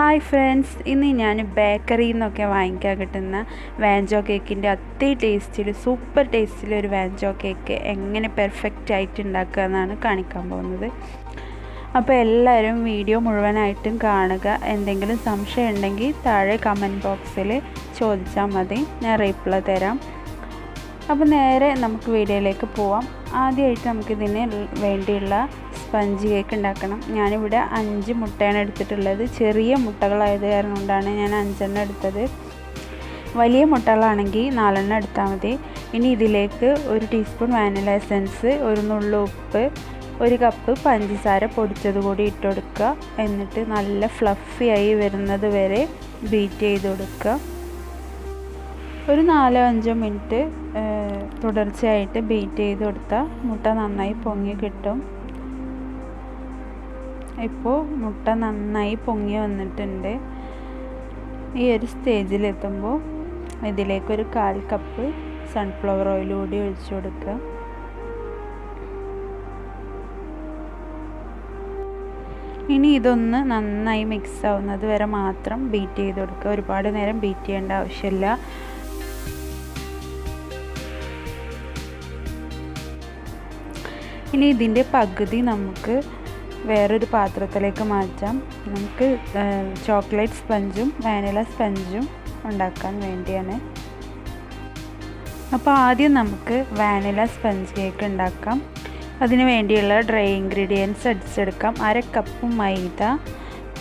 Hi friends, ഇന്ന് ഞാൻ ബേക്കറിയിൽ നിന്നൊക്കെ വാങ്ങിക്കാൻ കിട്ടുന്ന വാൻചോ കേക്കിൻ്റെ അത്രേ ടേസ്റ്റിൽ സൂപ്പർ ടേസ്റ്റിലൊരു വാൻചോ കേക്ക് എങ്ങനെ പെർഫെക്റ്റ് ആയിട്ട് ഉണ്ടാക്കുക എന്നാണ് കാണിക്കാൻ പോകുന്നത്. അപ്പോൾ എല്ലാവരും വീഡിയോ മുഴുവനായിട്ടും കാണുക. എന്തെങ്കിലും സംശയം ഉണ്ടെങ്കിൽ താഴെ കമൻറ്റ് ബോക്സിൽ ചോദിച്ചാൽ മതി, ഞാൻ റിപ്ലൈ തരാം. അപ്പോൾ നേരെ നമുക്ക് വീഡിയോയിലേക്ക് പോവാം. ആദ്യമായിട്ട് നമുക്കിതിന് വേണ്ടിയുള്ള സ്പഞ്ച് കേക്ക് ഉണ്ടാക്കണം. ഞാനിവിടെ 5 മുട്ടയാണ് എടുത്തിട്ടുള്ളത്. ചെറിയ മുട്ടകളായത് കാരണം കൊണ്ടാണ് ഞാൻ 5 എടുത്തത്. വലിയ മുട്ടകളാണെങ്കിൽ 4 എടുത്താൽ മതി. ഇനി ഇതിലേക്ക് 1 ടീസ്പൂൺ വാനില എസൻസ്, 1 നുള്ളു ഉപ്പ്, 1 കപ്പ് പഞ്ചസാര പൊടിച്ചത് കൂടി ഇട്ട് കൊടുക്കുക. എന്നിട്ട് നല്ല ഫ്ലഫി ആയി വരുന്നത് വരെ ബീറ്റ് ചെയ്ത് കൊടുക്കുക. ഒരു 4-5 മിനിറ്റ് തുടർച്ചയായിട്ട് ബീറ്റ് ചെയ്ത് കൊടുത്താൽ മുട്ട നന്നായി പൊങ്ങി കിട്ടും. ഇപ്പോൾ മുട്ട നന്നായി പൊങ്ങി വന്നിട്ടുണ്ട്. ഈ ഒരു സ്റ്റേജിലെത്തുമ്പോൾ ഇതിലേക്കൊരു 1/4 കപ്പ് സൺഫ്ലവർ ഓയിൽ കൂടി ഒഴിച്ചു കൊടുക്കുക. ഇനി ഇതൊന്ന് നന്നായി മിക്സ് ആവുന്നത് വരെ മാത്രം ബീറ്റ് ചെയ്ത് കൊടുക്കുക. ഒരുപാട് നേരം ബീറ്റ് ചെയ്യേണ്ട ആവശ്യമില്ല. ഇനി ഇതിൻ്റെ പകുതി നമുക്ക് വേറൊരു പാത്രത്തിലേക്ക് മാറ്റാം. നമുക്ക് ചോക്ലേറ്റ് സ്പഞ്ചും വാനില സ്പഞ്ചും ഉണ്ടാക്കാൻ വേണ്ടിയാണ്. അപ്പോൾ ആദ്യം നമുക്ക് വാനില സ്പഞ്ച് കേക്ക് ഉണ്ടാക്കാം. അതിന് വേണ്ടിയുള്ള ഡ്രൈ ഇൻഗ്രീഡിയൻസ് അടിച്ചെടുക്കാം. 1/2 കപ്പ് മൈദ,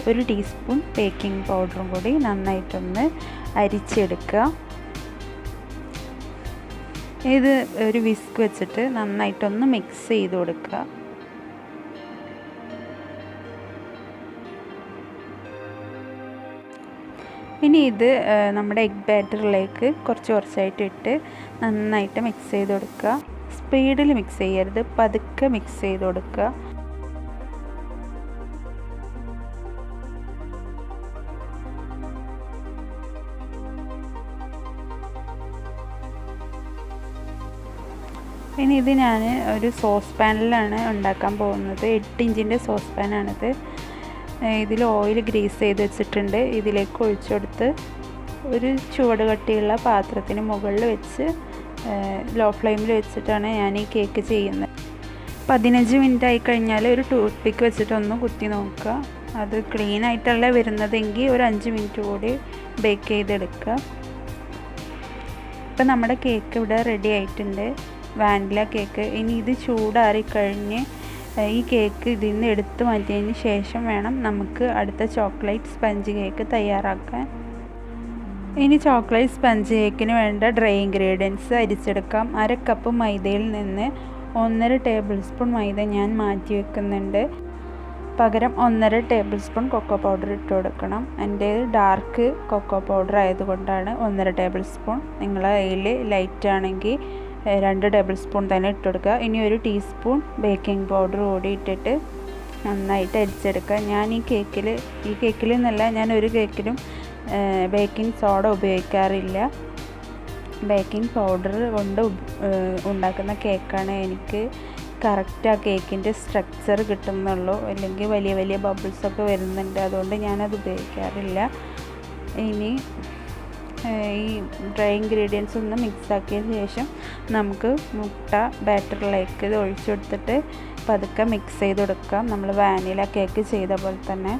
1 ടീസ്പൂൺ ബേക്കിംഗ് പൗഡറും കൂടി നന്നായിട്ടൊന്ന് അരിച്ചെടുക്കുക. ഇത് ഒരു വിസ്ക് വെച്ചിട്ട് നന്നായിട്ടൊന്ന് മിക്സ് ചെയ്ത് കൊടുക്കുക. ഇനി ഇത് നമ്മുടെ എഗ് ബാറ്ററിലേക്ക് കുറച്ചായിട്ട് ഇട്ട് നന്നായിട്ട് മിക്സ് ചെയ്ത് കൊടുക്കുക. സ്പീഡിൽ മിക്സ് ചെയ്യരുത്, പതുക്കെ മിക്സ് ചെയ്ത് കൊടുക്കുക. ഇനി ഇത് ഞാൻ ഒരു സോസ് പാനിലാണ് ഉണ്ടാക്കാൻ പോകുന്നത്. 8 ഇഞ്ചിൻ്റെ സോസ് പാനാണിത്. ഇതിൽ ഓയിൽ ഗ്രീസ് ചെയ്ത് വെച്ചിട്ടുണ്ട്. ഇതിലേക്ക് ഒഴിച്ചു കൊടുത്ത് ഒരു ചുവട് കട്ടിയുള്ള പാത്രത്തിന് മുകളിൽ വെച്ച് ലോ ഫ്ലെയിമിൽ വെച്ചിട്ടാണ് ഞാൻ ഈ കേക്ക് ചെയ്യുന്നത്. 15 മിനിറ്റ് ആയി കഴിഞ്ഞാൽ ഒരു ടൂത്ത് പിക്ക് വെച്ചിട്ടൊന്ന് കുത്തി നോക്കുക. അത് ക്ലീൻ ആയിട്ടല്ല വരുന്നതെങ്കിൽ ഒരു 5 മിനിറ്റ് കൂടി ബേക്ക് ചെയ്തെടുക്കുക. ഇപ്പം നമ്മുടെ കേക്ക് ഇവിടെ റെഡി ആയിട്ടുണ്ട്, വാനില കേക്ക്. ഇനി ഇത് ചൂടാറിക്കഴിഞ്ഞ് ഈ കേക്ക് ഇതിൽ നിന്ന് എടുത്ത് മാറ്റിയതിന് ശേഷം വേണം നമുക്ക് അടുത്ത ചോക്ലേറ്റ് സ്പഞ്ച് കേക്ക് തയ്യാറാക്കാൻ. ഇനി ചോക്ലേറ്റ് സ്പഞ്ച് കേക്കിന് വേണ്ട ഡ്രൈ ഇൻഗ്രീഡിയൻസ് അരിച്ചെടുക്കാം. 1/2 കപ്പ് മൈദയിൽ നിന്ന് 1.5 ടേബിൾ സ്പൂൺ മൈദ ഞാൻ മാറ്റി വെക്കുന്നുണ്ട്. പകരം 1.5 ടേബിൾ സ്പൂൺ കൊക്കോ പൗഡർ ഇട്ട് കൊടുക്കണം. എൻ്റെ ഡാർക്ക് കൊക്കോ പൗഡർ ആയതുകൊണ്ടാണ് 1.5 ടേബിൾ സ്പൂൺ. നിങ്ങളെ കയ്യിൽ ലൈറ്റ് ആണെങ്കിൽ 2 ടേബിൾ സ്പൂൺ തന്നെ ഇട്ട് കൊടുക്കുക. ഇനി 1 ടീസ്പൂൺ ബേക്കിംഗ് പൗഡർ കൂടി ഇട്ടിട്ട് നന്നായിട്ട് അരിച്ചെടുക്കുക. ഞാൻ ഈ കേക്കിൽ നിന്നല്ല, ഞാൻ ഒരു കേക്കിലും ബേക്കിംഗ് സോഡ ഉപയോഗിക്കാറില്ല. ബേക്കിംഗ് പൗഡർ കൊണ്ട് ഉണ്ടാക്കുന്ന കേക്കാണ് എനിക്ക് കറക്റ്റ് ആ കേക്കിൻ്റെ സ്ട്രക്ചർ കിട്ടുന്നുള്ളൂ. അല്ലെങ്കിൽ വലിയ വലിയ ബബിൾസൊക്കെ വരുന്നുണ്ട്, അതുകൊണ്ട് ഞാനത് ഉപയോഗിക്കാറില്ല. ഇനി ഈ ഡ്രൈ ഇൻഗ്രീഡിയൻസ് ഒന്ന് മിക്സ് ആക്കിയ ശേഷം നമുക്ക് മുട്ട ബാറ്ററിലേക്ക് ഇത് ഒഴിച്ചു കൊടുത്തിട്ട് പതുക്കെ മിക്സ് ചെയ്ത് കൊടുക്കാം, നമ്മൾ വാനില കേക്ക് ചെയ്ത പോലെ തന്നെ.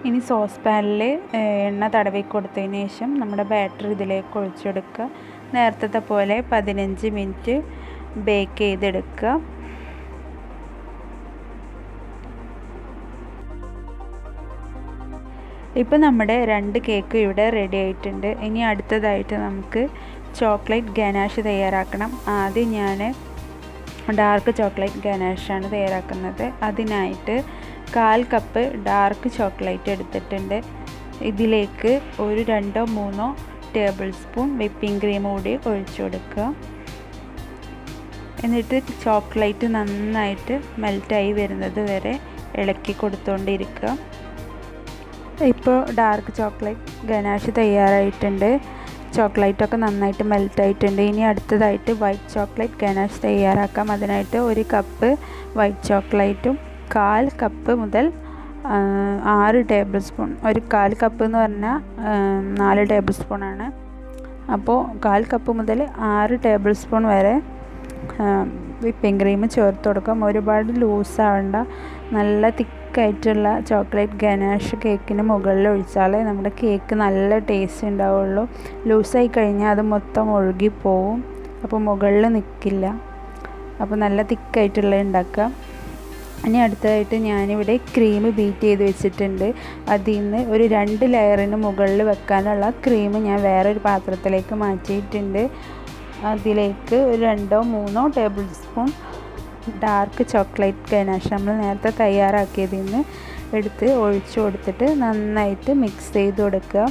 ഇനി സോസ് പാനിൽ എണ്ണ തടവി കൊടുത്തതിന് ശേഷം നമ്മുടെ ബാറ്റർ ഇതിലേക്ക് ഒഴിച്ചെടുക്കുക. നേരത്തെ പോലെ 15 മിനിറ്റ് ബേക്ക് ചെയ്തെടുക്കുക. ഇപ്പോൾ നമ്മുടെ 2 കേക്ക് ഇവിടെ റെഡി ആയിട്ടുണ്ട്. ഇനി അടുത്തതായിട്ട് നമുക്ക് ചോക്ലേറ്റ് ഗനാഷ് തയ്യാറാക്കണം. ആദ്യം ഞാൻ ഡാർക്ക് ചോക്ലേറ്റ് ഗനാഷാണ് തയ്യാറാക്കുന്നത്. അതിനായിട്ട് 1/4 കപ്പ് ഡാർക്ക് ചോക്ലേറ്റ് എടുത്തിട്ടുണ്ട്. ഇതിലേക്ക് ഒരു 2-3 ടേബിൾ സ്പൂൺ വിപ്പിംഗ് ക്രീം കൂടി ഒഴിച്ചു കൊടുക്കുക. എന്നിട്ട് ചോക്ലേറ്റ് നന്നായിട്ട് മെൽറ്റായി വരുന്നത് വരെ ഇളക്കി കൊടുത്തുകൊണ്ടിരിക്കുക. ഇപ്പോൾ ഡാർക്ക് ചോക്ലേറ്റ് ഗനാഷ് തയ്യാറായിട്ടുണ്ട്. ചോക്ലേറ്റൊക്കെ നന്നായിട്ട് മെൽറ്റായിട്ടുണ്ട്. ഇനി അടുത്തതായിട്ട് വൈറ്റ് ചോക്ലേറ്റ് ഗനാഷ് തയ്യാറാക്കാം. അതിനായിട്ട് 1 കപ്പ് വൈറ്റ് ചോക്ലേറ്റും 1/4 കപ്പ് മുതൽ 6 ടേബിൾ സ്പൂൺ, 1/4 കപ്പ് എന്ന് പറഞ്ഞാൽ 4 ടേബിൾ സ്പൂണാണ്. അപ്പോൾ 1/4 കപ്പ് മുതൽ 6 ടേബിൾ സ്പൂൺ വരെ വിപ്പിംഗ് ക്രീം ചേർത്ത് കൊടുക്കാം. ഒരുപാട് ലൂസാവണ്ട, നല്ല തിക്കായിട്ടുള്ള ചോക്ലേറ്റ് ഗനാഷ് കേക്കിന് മുകളിൽ ഒഴിച്ചാൽ നമ്മുടെ കേക്ക് നല്ല ടേസ്റ്റ് ഉണ്ടാവുള്ളൂ. ലൂസായി കഴിഞ്ഞാൽ അത് മൊത്തം ഒഴുകിപ്പോവും, അപ്പോൾ മുകളിൽ നിൽക്കില്ല. അപ്പോൾ നല്ല തിക്കായിട്ടുള്ള ഉണ്ടാക്കുക. ഇനി അടുത്തതായിട്ട് ഞാനിവിടെ ക്രീം ബീറ്റ് ചെയ്ത് വെച്ചിട്ടുണ്ട്. അതിൽ നിന്ന് ഒരു 2 ലെയറിന് മുകളിൽ വെക്കാനുള്ള ക്രീം ഞാൻ വേറൊരു പാത്രത്തിലേക്ക് മാറ്റിയിട്ടുണ്ട്. അതിലേക്ക് 2-3 table spoon dark chocolate ganache നമ്മൾ നേരത്തെ തയ്യാറാക്കിയതിൽ നിന്ന് എടുത്ത് ഒഴിച്ചു കൊടുത്തിട്ട് നന്നായിട്ട് മിക്സ് ചെയ്ത് കൊടുക്കുക.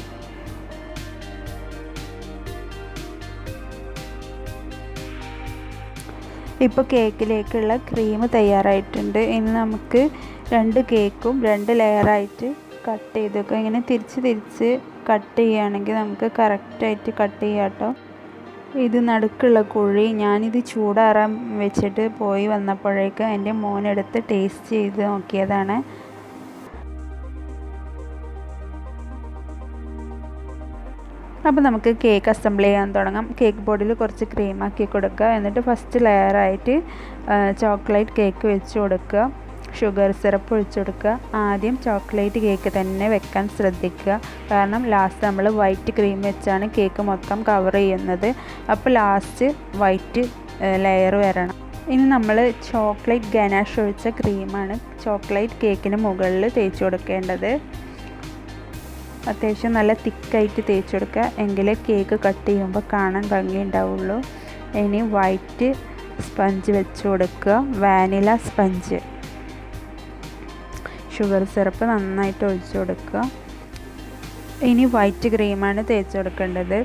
ഇപ്പോൾ കേക്കിലേക്കുള്ള ക്രീം തയ്യാറായിട്ടുണ്ട്. ഇനി നമുക്ക് 2 കേക്കും 2 ലെയറായിട്ട് കട്ട് ചെയ്ത് വെക്കാം. ഇങ്ങനെ തിരിച്ച് കട്ട് ചെയ്യുകയാണെങ്കിൽ നമുക്ക് കറക്റ്റായിട്ട് കട്ട് ചെയ്യാം കേട്ടോ. ഇത് നടുക്കുള്ള കുഴി ഞാനിത് ചൂടാറാൻ വെച്ചിട്ട് പോയി വന്നപ്പോഴേക്ക് എൻ്റെ മോനെടുത്ത് ടേസ്റ്റ് ചെയ്ത് നോക്കിയതാണ്. അപ്പോൾ നമുക്ക് കേക്ക് അസംബിൾ ചെയ്യാൻ തുടങ്ങാം. കേക്ക് ബോർഡിൽ കുറച്ച് ക്രീം ആക്കി കൊടുക്കുക. എന്നിട്ട് ഫസ്റ്റ് ലെയറായിട്ട് ചോക്ലേറ്റ് കേക്ക് വെച്ച് കൊടുക്കുക. ഷുഗർ സിറപ്പ് ഒഴിച്ചു കൊടുക്കുക. ആദ്യം ചോക്ലേറ്റ് കേക്ക് തന്നെ വെക്കാൻ ശ്രദ്ധിക്കുക, കാരണം ലാസ്റ്റ് നമ്മൾ വൈറ്റ് ക്രീം വെച്ചാണ് കേക്ക് മൊത്തം കവർ ചെയ്യുന്നത്. അപ്പോൾ ലാസ്റ്റ് വൈറ്റ് ലെയർ വരണം. ഇനി നമ്മൾ ചോക്ലേറ്റ് ഗനാഷ് ഒഴിച്ച ക്രീമാണ് ചോക്ലേറ്റ് കേക്കിന് മുകളിൽ തേച്ച് കൊടുക്കേണ്ടത്. അത്യാവശ്യം നല്ല തിക്കായിട്ട് തേച്ച് കൊടുക്കുക, എങ്കിലേ കേക്ക് കട്ട് ചെയ്യുമ്പോൾ കാണാൻ ഭംഗി ഉണ്ടാവുള്ളൂ. ഇനി വൈറ്റ് സ്പഞ്ച് വെച്ച് കൊടുക്കുക, വാനില സ്പഞ്ച്. ഷുഗർ സിറപ്പ് നന്നായിട്ട് ഒഴിച്ച് കൊടുക്കുക. ഇനി വൈറ്റ് ക്രീമാണ് തേച്ച് കൊടുക്കേണ്ടത്.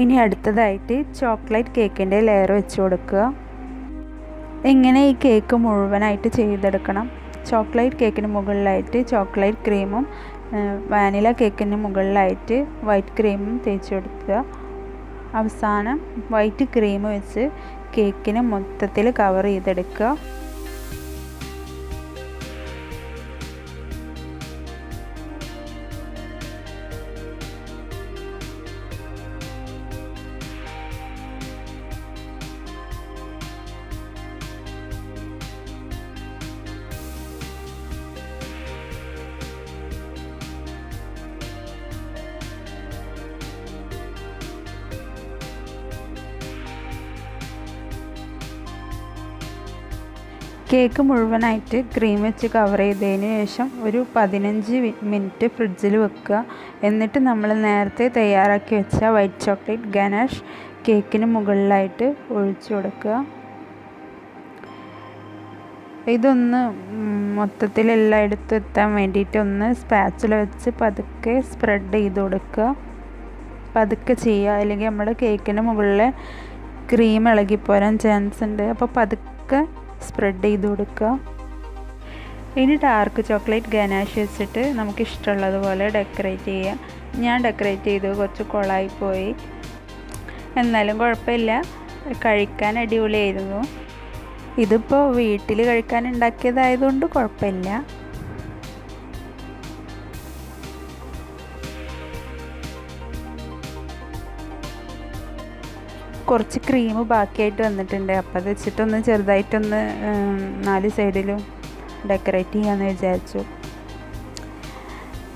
ഇനി അടുത്തതായിട്ട് ചോക്ലേറ്റ് കേക്കിൻ്റെ ലെയർ വെച്ച് കൊടുക്കുക. ഇങ്ങനെ ഈ കേക്ക് മുഴുവനായിട്ട് ചെയ്തെടുക്കണം. ചോക്ലേറ്റ് കേക്കിന് മുകളിലായിട്ട് ചോക്ലേറ്റ് ക്രീമും വാനില കേക്കിന് മുകളിലായിട്ട് വൈറ്റ് ക്രീമും തേച്ച് കൊടുക്കുക. അവസാനം വൈറ്റ് ക്രീം വെച്ച് കേക്കിനെ മൊത്തത്തിൽ കവർ ചെയ്തെടുക്കുക. കേക്ക് മുഴുവനായിട്ട് ക്രീം വെച്ച് കവർ ചെയ്തതിന് ശേഷം ഒരു 15 മിനിറ്റ് ഫ്രിഡ്ജിൽ വെക്കുക. എന്നിട്ട് നമ്മൾ നേരത്തെ തയ്യാറാക്കി വെച്ച വൈറ്റ് ചോക്ലേറ്റ് ഗനാഷ് കേക്കിന് മുകളിലായിട്ട് ഒഴിച്ചു കൊടുക്കുക. ഇതൊന്ന് മൊത്തത്തിൽ എല്ലായിടത്തും എത്താൻ വേണ്ടിയിട്ട് ഒന്ന് സ്പാച്ചില വെച്ച് പതുക്കെ സ്പ്രെഡ് ചെയ്ത് കൊടുക്കുക. പതുക്കെ ചെയ്യുക, അല്ലെങ്കിൽ നമ്മുടെ കേക്കിന് മുകളിൽ ക്രീം ഇളകിപ്പോരാൻ ചാൻസ് ഉണ്ട്. അപ്പോൾ പതുക്കെ സ്പ്രെഡ് ചെയ്ത് കൊടുക്കുക. ഇനി ഡാർക്ക് ചോക്ലേറ്റ് ഗനാഷ് വെച്ചിട്ട് നമുക്ക് ഇഷ്ടമുള്ളതുപോലെ ഡെക്കറേറ്റ് ചെയ്യാം. ഞാൻ ഡെക്കറേറ്റ് ചെയ്ത് കുറച്ച് കൊളായിപ്പോയി, എന്നാലും കുഴപ്പമില്ല, കഴിക്കാൻ അടിപൊളിയായിരുന്നു. ഇതിപ്പോൾ വീട്ടിൽ കഴിക്കാൻ ഉണ്ടാക്കിയതായതുകൊണ്ട് കുഴപ്പമില്ല. കുറച്ച് ക്രീം ബാക്കിയായിട്ട് വന്നിട്ടുണ്ട്, അപ്പോൾ അത് വെച്ചിട്ടൊന്ന് ചെറുതായിട്ടൊന്ന് 4 സൈഡിലും ഡെക്കറേറ്റ് ചെയ്യാമെന്ന് വിചാരിച്ചു.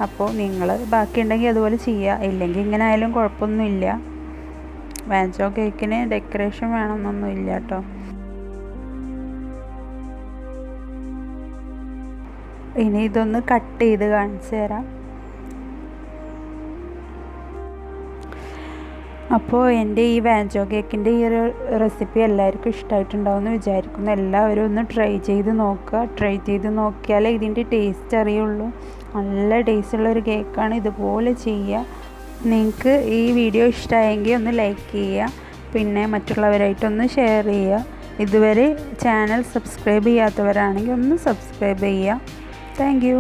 അപ്പോൾ നിങ്ങൾ ബാക്കിയുണ്ടെങ്കിൽ അതുപോലെ ചെയ്യുക, ഇല്ലെങ്കിൽ ഇങ്ങനെ ആയാലും കുഴപ്പമൊന്നുമില്ല. വാൻചോ കേക്കിന് ഡെക്കറേഷൻ വേണമെന്നൊന്നുമില്ല കേട്ടോ. ഇനി ഇതൊന്ന് കട്ട് ചെയ്ത് കാണിച്ചു തരാം. അപ്പോൾ എൻ്റെ ഈ വാൻചോ കേക്കിൻ്റെ ഈ ഒരു റെസിപ്പി എല്ലാവർക്കും ഇഷ്ടമായിട്ടുണ്ടാവുമെന്ന് വിചാരിക്കുന്നു. എല്ലാവരും ഒന്ന് ട്രൈ ചെയ്ത് നോക്കുക. ട്രൈ ചെയ്ത് നോക്കിയാലേ ഇതിൻ്റെ ടേസ്റ്റ് അറിയുള്ളൂ. നല്ല ടേസ്റ്റുള്ളൊരു കേക്കാണ്. ഇതുപോലെ ചെയ്യുക. നിങ്ങൾക്ക് ഈ വീഡിയോ ഇഷ്ടമായെങ്കിൽ ഒന്ന് ലൈക്ക് ചെയ്യുക, പിന്നെ മറ്റുള്ളവരായിട്ടൊന്ന് ഷെയർ ചെയ്യുക. ഇതുവരെ ചാനൽ സബ്സ്ക്രൈബ് ചെയ്യാത്തവരാണെങ്കിൽ ഒന്ന് സബ്സ്ക്രൈബ് ചെയ്യുക. Thank you.